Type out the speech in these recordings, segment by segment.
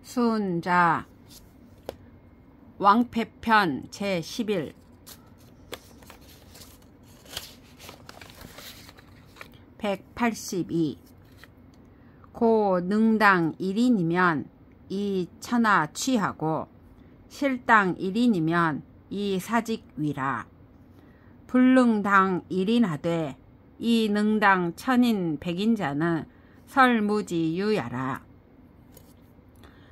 수은자 왕패편 제11 182 고 능당 1인이면 이 천하 취하고 실당 1인이면 이 사직 위라. 불능당 1인 하되 이 능당 천인 백인자는 설무지 유야라.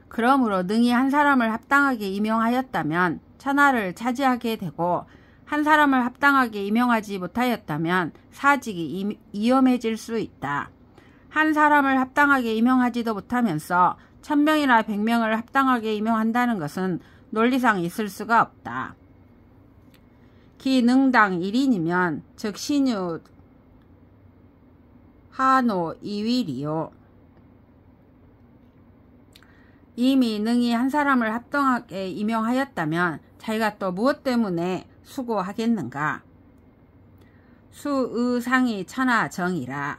그러므로 능히 한 사람을 합당하게 임용하였다면 천하를 차지하게 되고 한 사람을 합당하게 임용하지 못하였다면 사직이 위험해질 수 있다. 한 사람을 합당하게 임용하지도 못하면서 1000명이나 100명을 합당하게 임용한다는 것은 논리상 있을 수가 없다. 기 능당 1인이면 즉 신유 하노 2위리요. 이미 능히 한 사람을 합당하게 임용하였다면 자기가 또 무엇 때문에 수고하겠는가. 수의상이 천하정이라.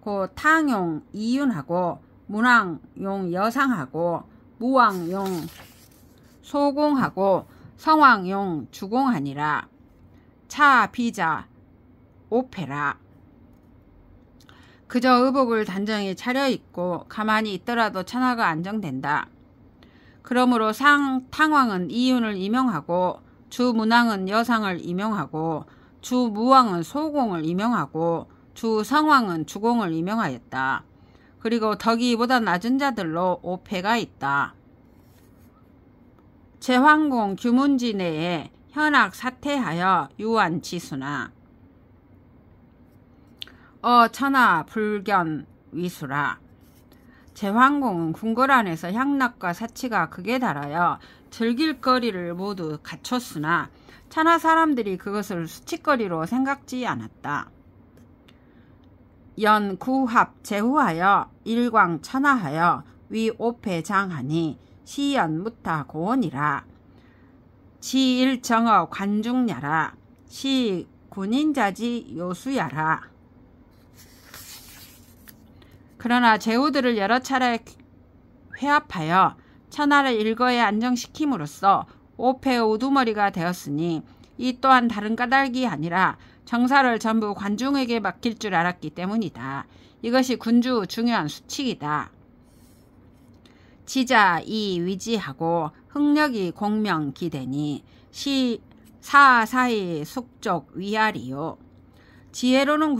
고 탕용 이윤하고 문왕용 여상하고 무왕용 소공하고 성왕용 주공하니라. 차 비자 오페라. 그저 의복을 단정히 차려입고 가만히 있더라도 천하가 안정된다. 그러므로 탕왕은 이윤을 임용하고 주문왕은 여상을 임용하고 주무왕은 소공을 임용하고 주성왕은 주공을 임용하였다. 그리고 덕이보다 낮은 자들로 오패가 있다. 제황공 규문지 내에 현악 사퇴하여 유한 지수나 천하 불견 위수라. 제황공은 궁궐 안에서 향락과 사치가 극에 달하여 즐길 거리를 모두 갖췄으나 천하 사람들이 그것을 수치거리로 생각지 않았다. 연 구합 제후하여 일광 천하하여 위 오패장하니 시연 무타 고원이라. 지일정어 관중야라. 시 군인자지 요수야라. 그러나 제후들을 여러 차례 회합하여 천하를 일거에 안정시킴으로써 오패의 우두머리가 되었으니 이 또한 다른 까닭이 아니라 정사를 전부 관중에게 맡길 줄 알았기 때문이다. 이것이 군주 중요한 수칙이다. 지자 이 위지하고 흥력이 공명 기대니 사사의 숙적 위아리요. 지혜로운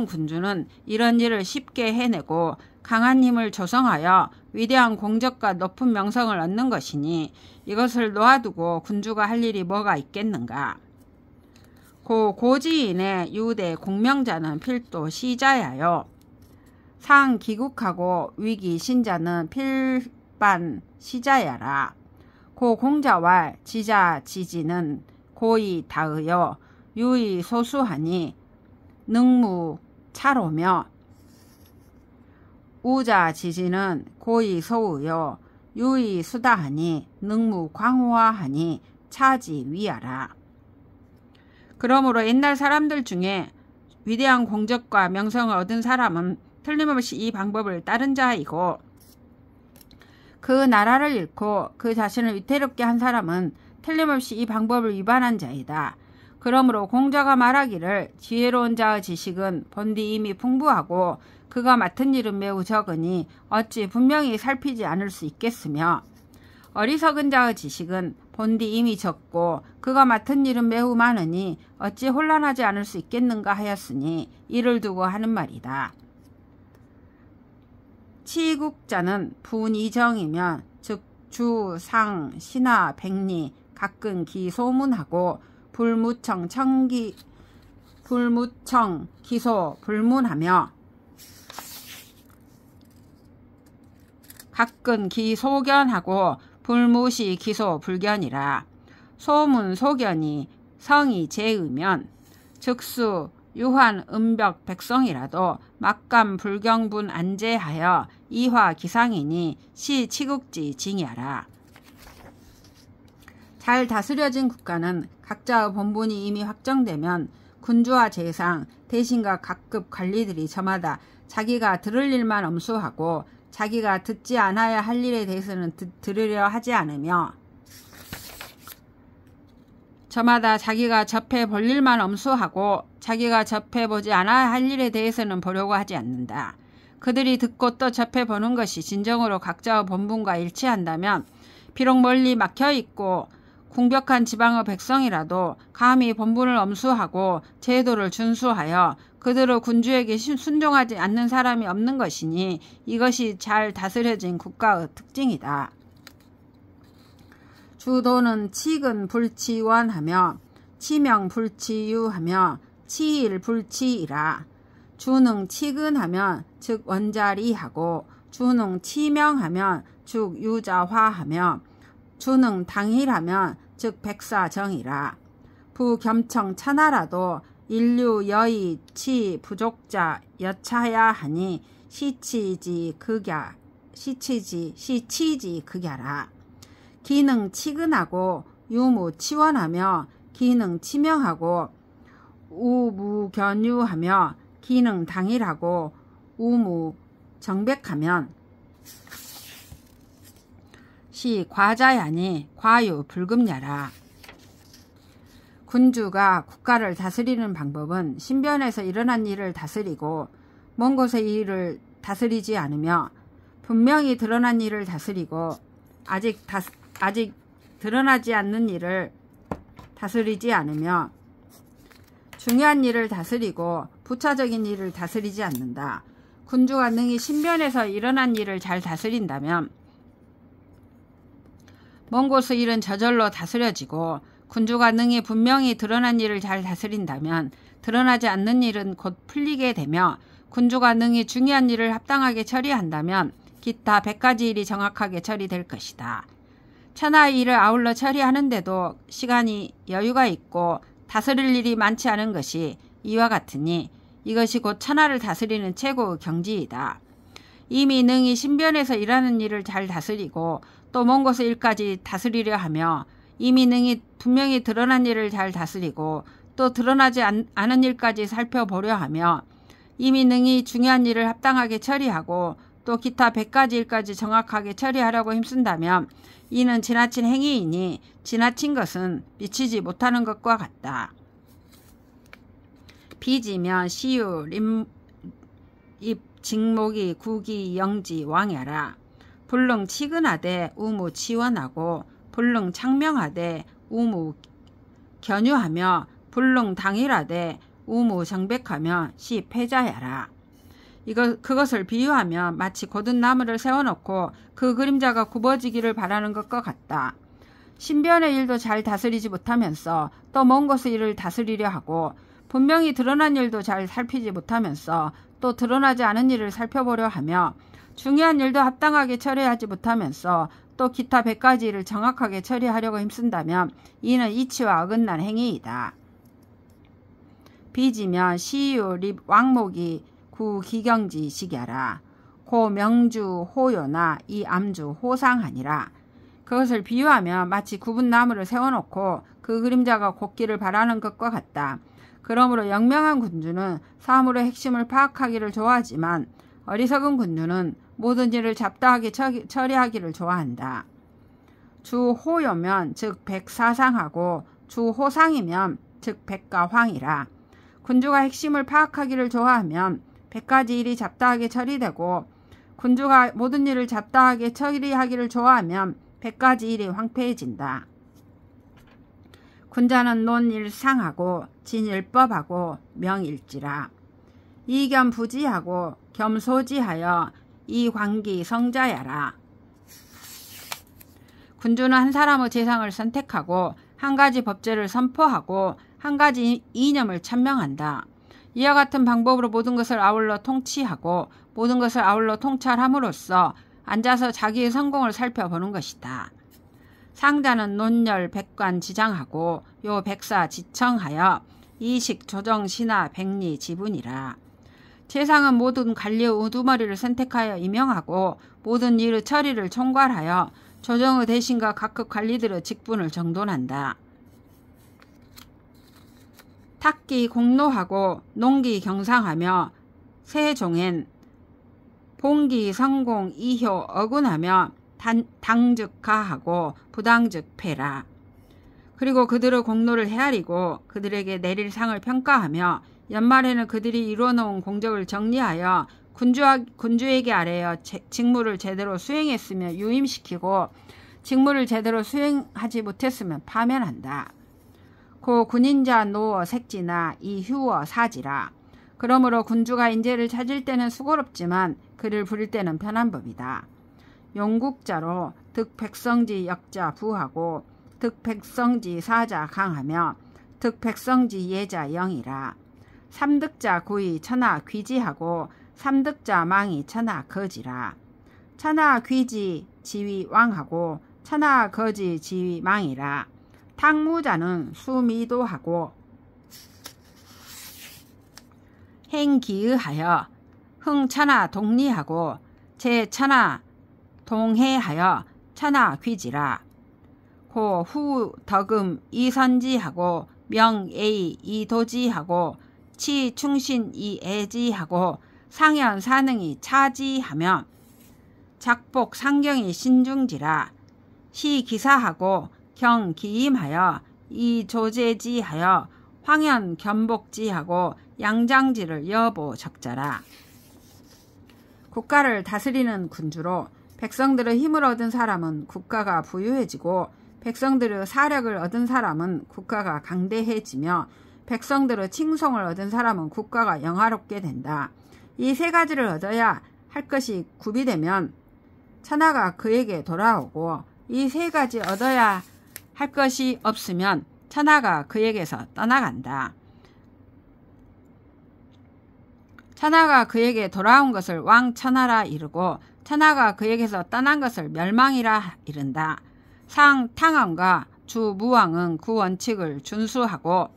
군주는 이런 일을 쉽게 해내고 강한 힘을 조성하여 위대한 공적과 높은 명성을 얻는 것이니 이것을 놓아두고 군주가 할 일이 뭐가 있겠는가. 고지인의 유대 공명자는 필도 시자야요. 상 기국하고 위기 신자는 필반 시자야라. 고 공자왈 지자 지지는 고이 다의여 유의 소수하니 능무 차로며 우자 지지는 고이 소우여 유의 수다하니 능무 광호하하니 차지 위하라. 그러므로 옛날 사람들 중에 위대한 공적과 명성을 얻은 사람은 틀림없이 이 방법을 따른 자이고 그 나라를 잃고 그 자신을 위태롭게 한 사람은 틀림없이 이 방법을 위반한 자이다. 그러므로 공자가 말하기를 지혜로운 자의 지식은 본디 이미 풍부하고 그가 맡은 일은 매우 적으니 어찌 분명히 살피지 않을 수 있겠으며 어리석은 자의 지식은 본디 이미 적고 그가 맡은 일은 매우 많으니 어찌 혼란하지 않을 수 있겠는가 하였으니 이를 두고 하는 말이다. 치국자는 분이정이면 즉 주, 상, 신하, 백리, 각근, 기, 소문하고 불무청, 기소, 불문하며 각근, 기, 소견하고 불무시, 기소, 불견이라. 소문, 소견이 성이 제의면 즉수, 유한, 음벽, 백성이라도 막감, 불경분, 안제하여 이화, 기상이니 시, 치국지, 징야라. 잘 다스려진 국가는 각자의 본분이 이미 확정되면 군주와 재상, 대신과 각급 관리들이 저마다 자기가 들을 일만 엄수하고 자기가 듣지 않아야 할 일에 대해서는 들으려 하지 않으며 저마다 자기가 접해 볼 일만 엄수하고 자기가 접해 보지 않아야 할 일에 대해서는 보려고 하지 않는다. 그들이 듣고 또 접해 보는 것이 진정으로 각자의 본분과 일치한다면 비록 멀리 막혀 있고 궁벽한 지방의 백성이라도 감히 본분을 엄수하고 제도를 준수하여 그들의 군주에게 순종하지 않는 사람이 없는 것이니 이것이 잘 다스려진 국가의 특징이다. 주도는 치근불치원하며 치명불치유하며 치일불치이라. 주능 치근하면 즉 원자리하고 주능 치명하면 즉 유자화하며 주능 당일하면 즉 백사정이라. 부겸청 천하라도 인류 여의 치 부족자 여차야 하니 시치지 극야라. 기능 치근하고 유무 치원하며 기능 치명하고 우무견유하며 기능 당일하고 우무 정백하면 시 과자야니 과유 불급야라. 군주가 국가를 다스리는 방법은 신변에서 일어난 일을 다스리고 먼 곳의 일을 다스리지 않으며 분명히 드러난 일을 다스리고 아직 드러나지 않는 일을 다스리지 않으며 중요한 일을 다스리고 부차적인 일을 다스리지 않는다. 군주가 능히 신변에서 일어난 일을 잘 다스린다면 먼 곳의 일은 저절로 다스려지고 군주가 능히 분명히 드러난 일을 잘 다스린다면 드러나지 않는 일은 곧 풀리게 되며 군주가 능히 중요한 일을 합당하게 처리한다면 기타 100가지 일이 정확하게 처리될 것이다. 천하의 일을 아울러 처리하는데도 시간이 여유가 있고 다스릴 일이 많지 않은 것이 이와 같으니 이것이 곧 천하를 다스리는 최고의 경지이다. 이미 능히 신변에서 일하는 일을 잘 다스리고 또 먼 곳의 일까지 다스리려 하며 이미 능히 분명히 드러난 일을 잘 다스리고 또 드러나지 않은 일까지 살펴보려 하며 이미 능히 중요한 일을 합당하게 처리하고 또 기타 100가지 일까지 정확하게 처리하려고 힘쓴다면 이는 지나친 행위이니 지나친 것은 미치지 못하는 것과 같다. 비지면 시유 입 직목이 구기 영지 왕야라. 불능 치근하되 우무 치원하고 불능 창명하되 우무 견유하며 불능 당일하되 우무 정백하며 시 패자야라. 그것을 비유하면 마치 곧은 나무를 세워놓고 그 그림자가 굽어지기를 바라는 것과 같다. 신변의 일도 잘 다스리지 못하면서 또 먼 곳의 일을 다스리려 하고 분명히 드러난 일도 잘 살피지 못하면서 또 드러나지 않은 일을 살펴보려 하며 중요한 일도 합당하게 처리하지 못하면서 또 기타 100가지 일을 정확하게 처리하려고 힘쓴다면 이는 이치와 어긋난 행위이다. 비지면 시유 립 왕목이 구 기경지 시기하라. 고 명주 호요나 이 암주 호상하니라. 그것을 비유하면 마치 굽은 나무를 세워놓고 그 그림자가 곱기를 바라는 것과 같다. 그러므로 영명한 군주는 사물의 핵심을 파악하기를 좋아하지만 어리석은 군주는 모든 일을 잡다하게 처리하기를 좋아한다. 주호요면 즉 백사상하고 주호상이면 즉 백가황이라. 군주가 핵심을 파악하기를 좋아하면 100가지 일이 잡다하게 처리되고 군주가 모든 일을 잡다하게 처리하기를 좋아하면 100가지 일이 황폐해진다. 군자는 논일상하고 진일법하고 명일지라. 이견부지하고 겸소지하여 이광기 성자야라. 군주는 한 사람의 재상을 선택하고 한 가지 법제를 선포하고 한 가지 이념을 천명한다. 이와 같은 방법으로 모든 것을 아울러 통치하고 모든 것을 아울러 통찰함으로써 앉아서 자기의 성공을 살펴보는 것이다. 상자는 논열 백관 지장하고 요 백사 지청하여 이식 조정 신하 백리 지분이라. 재상은 모든 관리의 우두머리를 선택하여 임명하고 모든 일의 처리를 총괄하여 조정의 대신과 각급 관리들의 직분을 정돈한다. 탁기 공로하고 농기 경상하며 세종엔 봉기 성공 이효 어군하며 당즉 가하고 부당즉 패라. 그리고 그들의 공로를 헤아리고 그들에게 내릴 상을 평가하며 연말에는 그들이 이루어놓은 공적을 정리하여 군주에게 아뢰어 직무를 제대로 수행했으며 유임시키고 직무를 제대로 수행하지 못했으면 파면한다. 고 군인자 노어 색지나 이 휴어 사지라. 그러므로 군주가 인재를 찾을 때는 수고롭지만 그를 부릴 때는 편한 법이다. 용국자로 득백성지 역자 부하고 득백성지 사자 강하며 득백성지 예자 영이라. 삼득자 구이 천하 귀지하고 삼득자 망이 천하 거지라. 천하 귀지 지위 왕하고 천하 거지 지위 망이라. 탕무자는 수미도하고 행기의하여 흥천하 동리하고 제천하 동해하여 천하 귀지라. 고 후 덕음 이선지하고 명에이 이도지하고 치충신 이애지하고 상현 사능이 차지하며 작복 상경이 신중지라. 시기사하고 경기임하여 이조제지하여 황현 견복지하고 양장지를 여보 적자라. 국가를 다스리는 군주로 백성들의 힘을 얻은 사람은 국가가 부유해지고 백성들의 사력을 얻은 사람은 국가가 강대해지며 백성들의 칭송을 얻은 사람은 국가가 영화롭게 된다. 이 세 가지를 얻어야 할 것이 구비되면 천하가 그에게 돌아오고 이 세 가지 얻어야 할 것이 없으면 천하가 그에게서 떠나간다. 천하가 그에게 돌아온 것을 왕천하라 이르고 천하가 그에게서 떠난 것을 멸망이라 이른다. 상 탕왕과 주 무왕은 그 원칙을 준수하고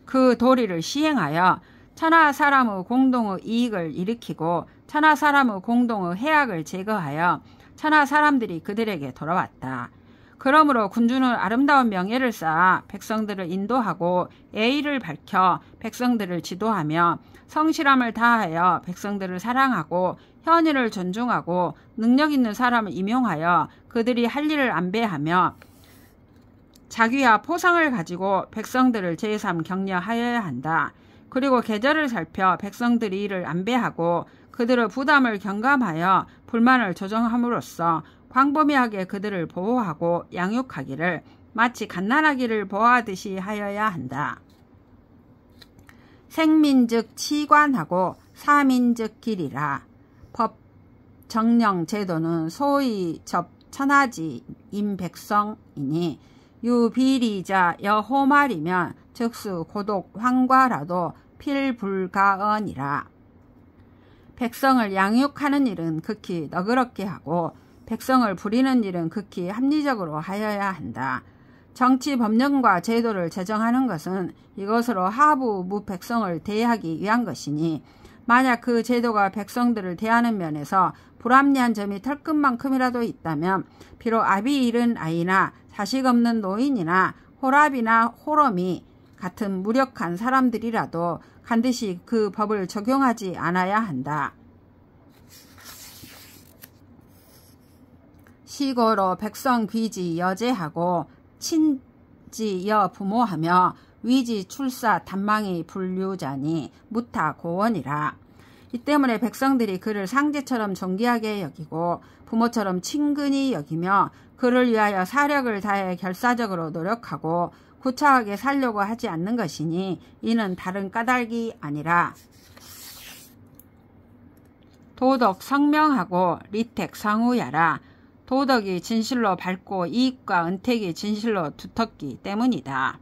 그 도리를 시행하여 천하 사람의 공동의 이익을 일으키고 천하 사람의 공동의 해악을 제거하여 천하 사람들이 그들에게 돌아왔다. 그러므로 군주는 아름다운 명예를 쌓아 백성들을 인도하고 예의를 밝혀 백성들을 지도하며 성실함을 다하여 백성들을 사랑하고 현의를 존중하고 능력 있는 사람을 임용하여 그들이 할 일을 안배하며 자귀와 포상을 가지고 백성들을 제삼 격려하여야 한다. 그리고 계절을 살펴 백성들이 이를 안배하고 그들의 부담을 경감하여 불만을 조정함으로써 광범위하게 그들을 보호하고 양육하기를 마치 갓난아기를 보호하듯이 하여야 한다. 생민즉 치관하고 사민즉 길이라. 법 정령 제도는 소위 접 천하지 임백성이니 유비리자 여호말이면 즉수 고독 황과라도 필불가언이라. 백성을 양육하는 일은 극히 너그럽게 하고 백성을 부리는 일은 극히 합리적으로 하여야 한다. 정치 법령과 제도를 제정하는 것은 이것으로 하부 무백성을 대하기 위한 것이니 만약 그 제도가 백성들을 대하는 면에서 불합리한 점이 털끝만큼이라도 있다면 비록 압이 이른 아이나 자식 없는 노인이나 호랍이나 호럼이 같은 무력한 사람들이라도 반드시 그 법을 적용하지 않아야 한다. 시고로 백성 귀지 여제하고 친지 여 부모하며 위지 출사 단망이 불류자니 무타 고원이라. 이 때문에 백성들이 그를 상제처럼 존귀하게 여기고 부모처럼 친근히 여기며 그를 위하여 사력을 다해 결사적으로 노력하고 구차하게 살려고 하지 않는 것이니 이는 다른 까닭이 아니라 도덕 성명하고 리택 성우야라. 도덕이 진실로 밝고 이익과 은택이 진실로 두텁기 때문이다.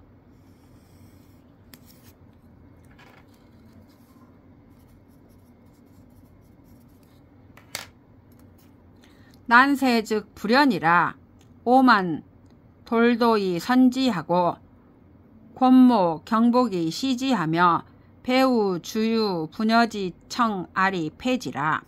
난세 즉 불연이라. 오만 돌도이 선지하고 권모 경복이 시지하며 배우 주유 부녀지 청 아리 폐지라.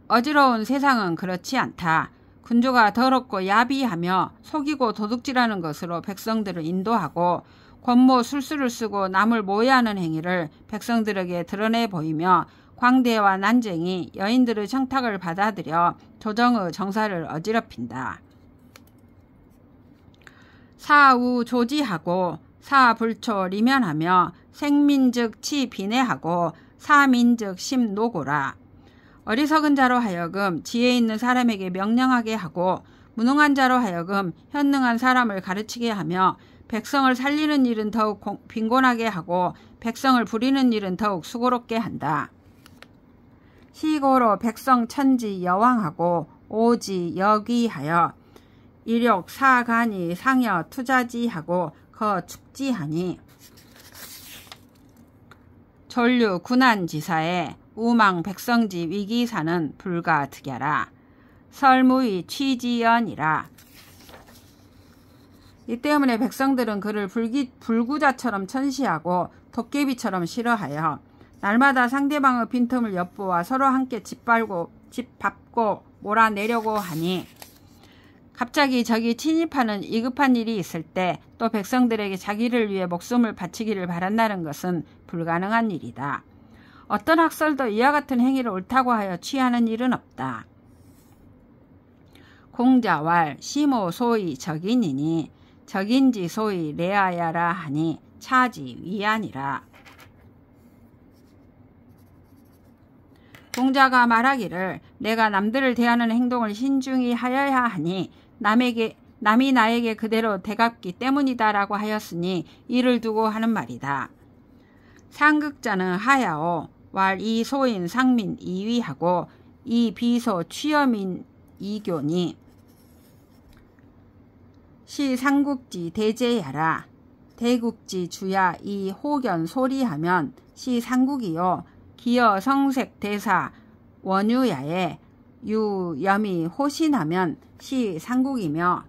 어지러운 세상은 그렇지 않다. 군주가 더럽고 야비하며 속이고 도둑질하는 것으로 백성들을 인도하고 권모 술수를 쓰고 남을 모해하는 행위를 백성들에게 드러내 보이며 광대와 난쟁이 여인들의 청탁을 받아들여 조정의 정사를 어지럽힌다. 사우 조지하고 사불초 리면하며 생민즉 치비내하고 사민즉 심노고라. 어리석은 자로 하여금 지혜 있는 사람에게 명령하게 하고 무능한 자로 하여금 현능한 사람을 가르치게 하며 백성을 살리는 일은 더욱 빈곤하게 하고 백성을 부리는 일은 더욱 수고롭게 한다. 시고로 백성 천지 여왕하고 오지 여귀하여 이력 사간이 상여 투자지하고 거축지하니 전류 군안지사에 우망 백성지 위기사는 불가득야라. 설무의 취지연이라. 이 때문에 백성들은 그를 불구자처럼 천시하고 도깨비처럼 싫어하여 날마다 상대방의 빈틈을 엿보아 서로 함께 짓밟고 몰아내려고 하니 갑자기 적이 침입하는 위급한 일이 있을 때 또 백성들에게 자기를 위해 목숨을 바치기를 바란다는 것은 불가능한 일이다. 어떤 학설도 이와 같은 행위를 옳다고 하여 취하는 일은 없다. 공자왈 시모 소위 적인이니 적인지 소위 레아야라 하니 차지 위안이라. 공자가 말하기를 내가 남들을 대하는 행동을 신중히 하여야 하니 남이 나에게 그대로 대갚기 때문이다 라고 하였으니 이를 두고 하는 말이다. 상극자는 하야오 왈 이 소인 상민 이위하고 이 비소 취여민 이교니 시 상국지 대제야라. 대국지 주야 이 호견 소리하면 시 상국이요 기여 성색 대사 원유야에 유염이 호신하면 시 상국이며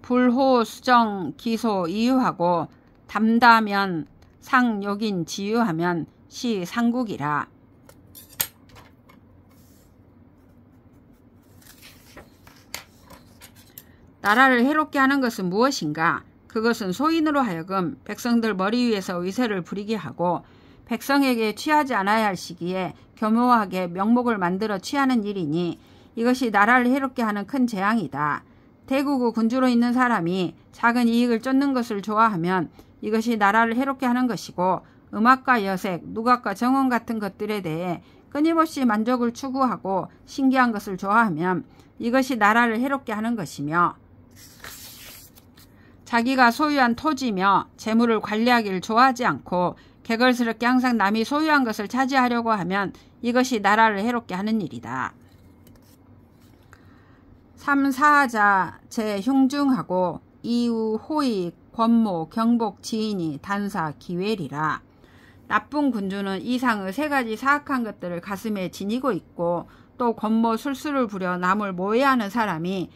불호 수정 기소 이유하고 담다면 상욕인 지유하면 시 상국이라. 나라를 해롭게 하는 것은 무엇인가? 그것은 소인으로 하여금 백성들 머리 위에서 위세를 부리게 하고 백성에게 취하지 않아야 할 시기에 교묘하게 명목을 만들어 취하는 일이니 이것이 나라를 해롭게 하는 큰 재앙이다. 대국의 군주로 있는 사람이 작은 이익을 쫓는 것을 좋아하면 이것이 나라를 해롭게 하는 것이고 음악과 여색, 누각과 정원 같은 것들에 대해 끊임없이 만족을 추구하고 신기한 것을 좋아하면 이것이 나라를 해롭게 하는 것이며 자기가 소유한 토지며 재물을 관리하기를 좋아하지 않고 개걸스럽게 항상 남이 소유한 것을 차지하려고 하면 이것이 나라를 해롭게 하는 일이다. 삼사자 제흉중하고 이후 호의 권모 경복 지인이 단사 기회리라. 나쁜 군주는 이상의 세 가지 사악한 것들을 가슴에 지니고 있고 또 권모 술수를 부려 남을 모해하는 사람이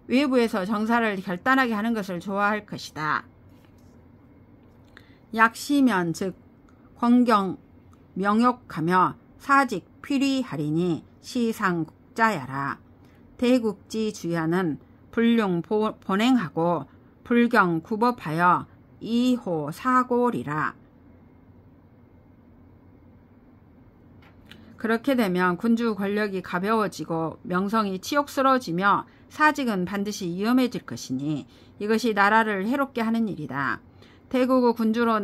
외부에서 정사를 결단하게 하는 것을 좋아할 것이다. 약시면 즉 권경 명욕하며 사직 필위하리니 시상국자야라. 대국지 주야는 불륭 본행하고 불경 구법하여 이호 사골이라. 그렇게 되면 군주 권력이 가벼워지고 명성이 치욕스러워지며 사직은 반드시 위험해질 것이니 이것이 나라를 해롭게 하는 일이다. 대국의 군주로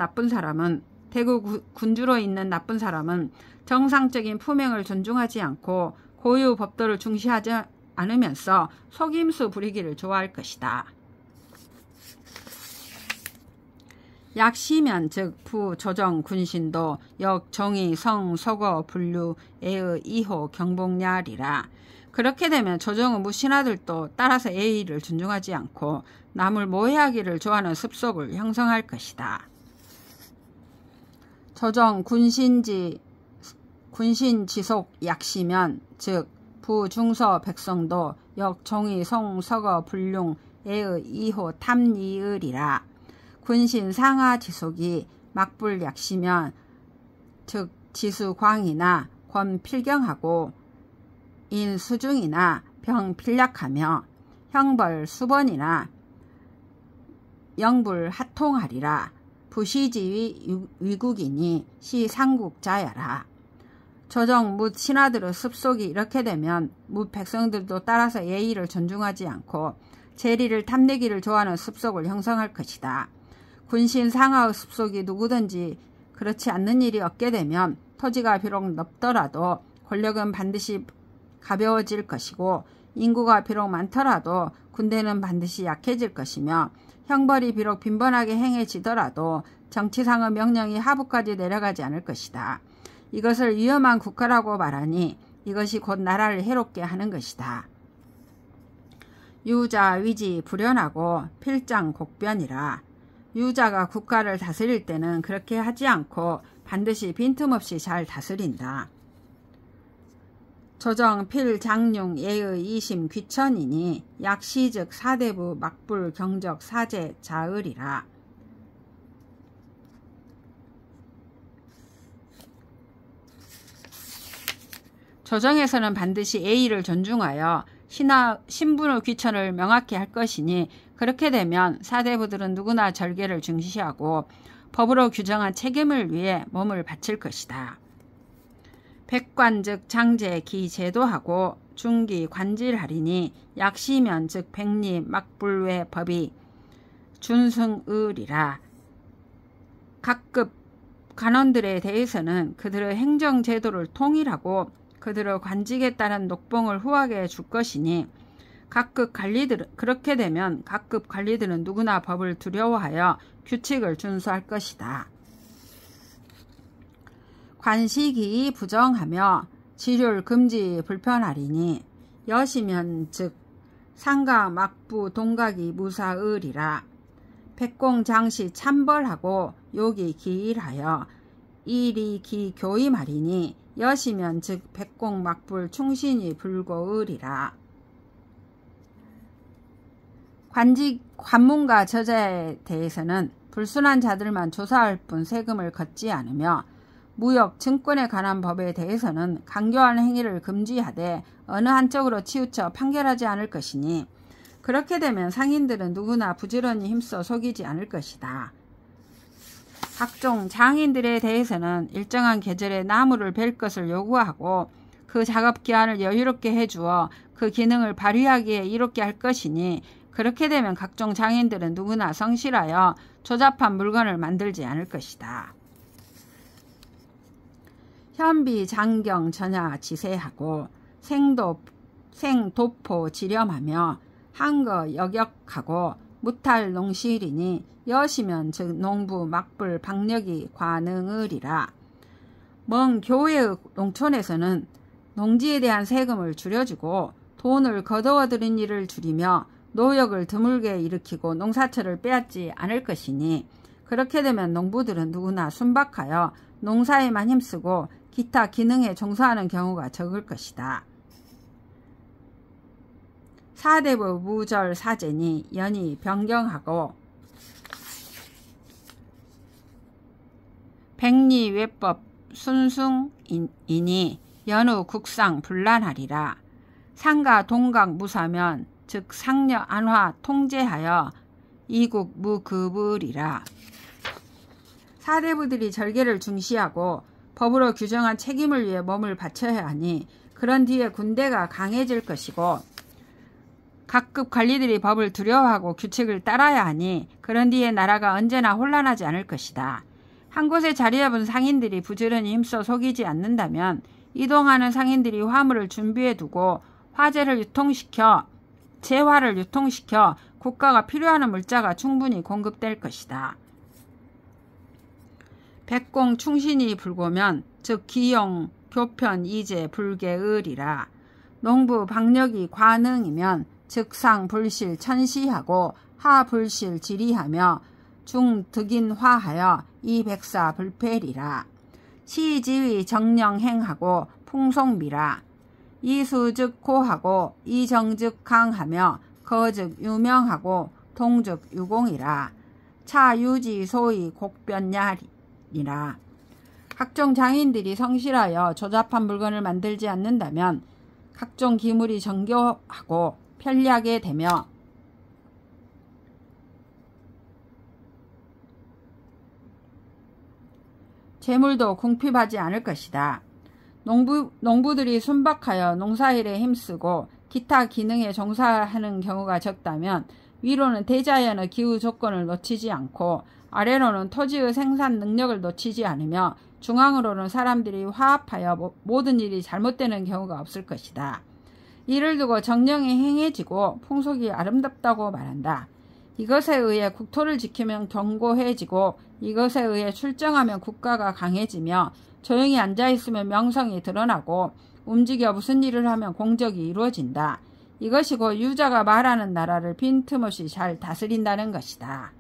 있는 나쁜 사람은 정상적인 품행을 존중하지 않고 고유 법도를 중시하지 않으면서 속임수 부리기를 좋아할 것이다. 약시면 즉 부조정 군신도 역정의 성 서거 분류 애의 이호 경복야리라. 그렇게 되면 조정의 무신하들도 따라서 예의를 존중하지 않고 남을 모해하기를 좋아하는 습속을 형성할 것이다. 조정 군신지속 약시면 즉 부중서 백성도 역종의 성서거 불륭 애의 이호 탐리을이라. 군신 상하 지속이 막불 약시면 즉 지수광이나 권필경하고 인수중이나 병필약하며 형벌 수번이나 영불하통하리라. 부시지위 위국이니 시상국자야라. 조정 묻 신하들의 습속이 이렇게 되면 묻 백성들도 따라서 예의를 존중하지 않고 재리를 탐내기를 좋아하는 습속을 형성할 것이다. 군신 상하의 습속이 누구든지 그렇지 않는 일이 없게 되면 토지가 비록 넓더라도 권력은 반드시 가벼워질 것이고 인구가 비록 많더라도 군대는 반드시 약해질 것이며 형벌이 비록 빈번하게 행해지더라도 정치상의 명령이 하부까지 내려가지 않을 것이다. 이것을 위험한 국가라고 말하니 이것이 곧 나라를 해롭게 하는 것이다. 유자 위지 불연하고 필장 곡변이라. 유자가 국가를 다스릴 때는 그렇게 하지 않고 반드시 빈틈없이 잘 다스린다. 조정 필 장룡 예의 이심 귀천이니 약시즉 사대부 막불 경적 사제 자을이라. 조정에서는 반드시 예의를 존중하여 신분의 귀천을 명확히 할 것이니 그렇게 되면 사대부들은 누구나 절개를 중시하고 법으로 규정한 책임을 위해 몸을 바칠 것이다. 백관 즉 장제 기 제도하고 중기 관질하리니 약시면 즉 백리 막불외 법이 준승의리라. 각급 관원들에 대해서는 그들의 행정제도를 통일하고 그들의 관직에 따른 녹봉을 후하게 줄 것이니 각급 관리들 그렇게 되면 각급 관리들은 누구나 법을 두려워하여 규칙을 준수할 것이다. 관시기 부정하며 지률 금지 불편하리니 여시면 즉 상가 막부 동각이 무사의리라. 백공장시 참벌하고 욕이 기일하여 일이 기교임하리니 여시면 즉 백공 막불 충신이 불고의리라. 관문과 저자에 대해서는 불순한 자들만 조사할 뿐 세금을 걷지 않으며 무역, 증권에 관한 법에 대해서는 강요한 행위를 금지하되 어느 한쪽으로 치우쳐 판결하지 않을 것이니 그렇게 되면 상인들은 누구나 부지런히 힘써 속이지 않을 것이다. 각종 장인들에 대해서는 일정한 계절에 나무를 벨 것을 요구하고 그 작업기한을 여유롭게 해주어 그 기능을 발휘하기에 이롭게 할 것이니 그렇게 되면 각종 장인들은 누구나 성실하여 조잡한 물건을 만들지 않을 것이다. 현비 장경 전야 지세하고 생도포 지렴하며 한거 역역하고 무탈 농실이니 여시면 즉 농부 막불 박력이 관응을이라. 먼 교외의 농촌에서는 농지에 대한 세금을 줄여주고 돈을 거두어들인 일을 줄이며 노역을 드물게 일으키고 농사철을 빼앗지 않을 것이니 그렇게 되면 농부들은 누구나 순박하여 농사에만 힘쓰고 기타 기능에 종사하는 경우가 적을 것이다. 사대부 무절 사제니 연이 변경하고 백리 외법 순승이니 연후 국상 분란하리라. 상가 동각 무사면 즉 상려 안화 통제하여 이국 무급을이라. 사대부들이 절개를 중시하고 법으로 규정한 책임을 위해 몸을 바쳐야 하니 그런 뒤에 군대가 강해질 것이고 각급 관리들이 법을 두려워하고 규칙을 따라야 하니 그런 뒤에 나라가 언제나 혼란하지 않을 것이다. 한 곳에 자리 잡은 상인들이 부지런히 힘써 속이지 않는다면 이동하는 상인들이 화물을 준비해 두고 재화를 유통시켜 국가가 필요한 물자가 충분히 공급될 것이다. 백공 충신이 불고면 즉 기용, 교편, 이제, 불계을이라. 농부 박력이 관응이면 즉상 불실 천시하고 하 불실 지리하며 중 득인화하여 이백사 불패리라. 시지위 정령행하고 풍속미라. 이수 즉 고하고 이정 즉 강하며 거 즉 유명하고 동 즉 유공이라. 차 유지 소위 곡변야리라. 각종 장인들이 성실하여 조잡한 물건을 만들지 않는다면 각종 기물이 정교하고 편리하게 되며 재물도 궁핍하지 않을 것이다. 농부들이 순박하여 농사일에 힘쓰고 기타 기능에 종사하는 경우가 적다면 위로는 대자연의 기후 조건을 놓치지 않고 아래로는 토지의 생산 능력을 놓치지 않으며 중앙으로는 사람들이 화합하여 모든 일이 잘못되는 경우가 없을 것이다. 이를 두고 정령이 행해지고 풍속이 아름답다고 말한다. 이것에 의해 국토를 지키면 견고해지고 이것에 의해 출정하면 국가가 강해지며 조용히 앉아있으면 명성이 드러나고 움직여 무슨 일을 하면 공적이 이루어진다. 이것이 곧 유자가 말하는 나라를 빈틈없이 잘 다스린다는 것이다.